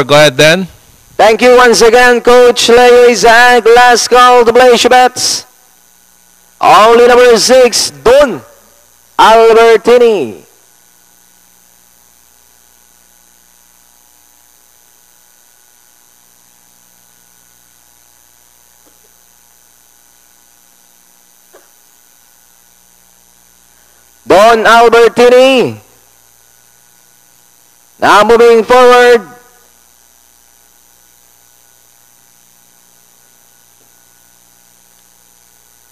Go ahead then. Thank you once again, Coach Leo Isaac. Last call to place your bets. Only number 6, Don Albertini. Don Albertini. Now moving forward.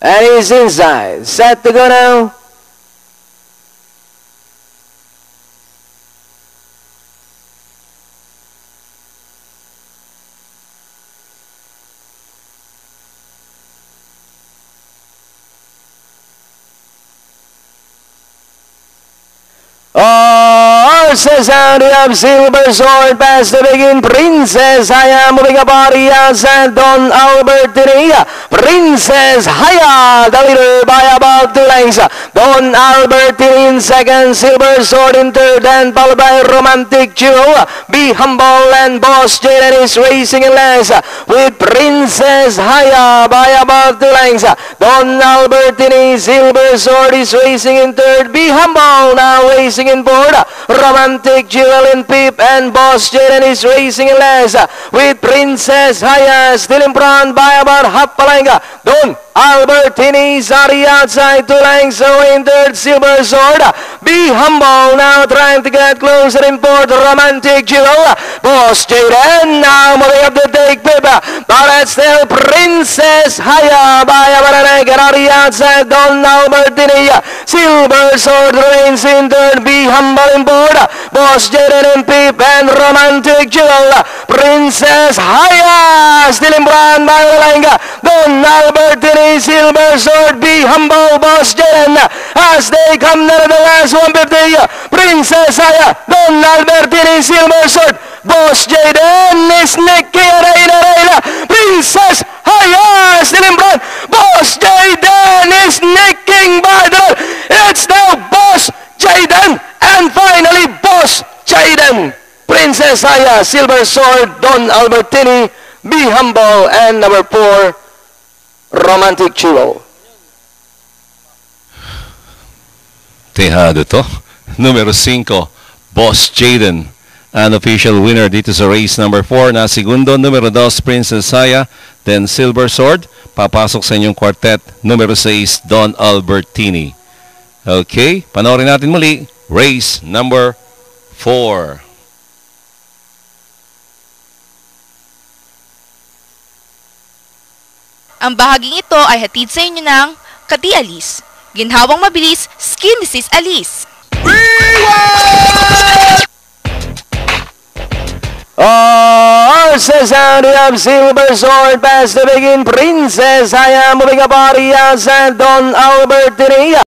And he's inside. Set to go now. Horses out of Silver Sword past the begin. Princess Haya moving up body outside Don Albertini. Princess Haya, the leader by about 2 lengths. Don Albertini in second, Silver Sword in third, and followed by Romantic Jewel. Be Humble and Boss Jaden is racing in last with Princess Haya by about 2 lengths. Don Albertini, Silver Sword is racing in third. Be Humble now racing in fourth. Romantic Jewel in fifth, and Boss Jaden is racing in last with Princess Haya still in front by about half a length. Don Albertini is on the outside, 2 lengths away in third, Silver Sword. Be Humble now trying to get closer in fourth, Romantic Jewel. Boss Jaden now moving up the take paper, but it's still Princess Haya by about a length on the outside, Don Albertini. Silver Sword reigns in third, Be Humble in fourth, Boss Jaden in fifth, and Romantic Jewel. Princess Haya still in front by a length. Don Albertini, Silver Sword, Be Humble, Boss Jaden as they come to the last 150. Princess Haya, Don Albertini, Silver Sword, Boss Jaden is nicking Reina. Princess Haya still in front. Boss Jaden is nicking by the road. It's now Boss Jaden and finally Boss Jaden. Princess Haya, Silver Sword, Don Albertini, Be Humble, and number 4, Romantic Jewel. Tejado to. Numero 5, Boss Jaden. An official winner dito sa race number 4 na segundo. Numero 2, Princess Haya. Then Silver Sword. Papasok sa inyong quartet. Numero 6, Don Albertini. Okay, panoorin natin muli. Race number 4. Ang bahaging ito ay hatid sa inyo ng Kati-Alis, ginhawang mabilis, skin disease alis. Horses out of Silver Sword past the begin. Princess Haya moving up body outside Don Albertini.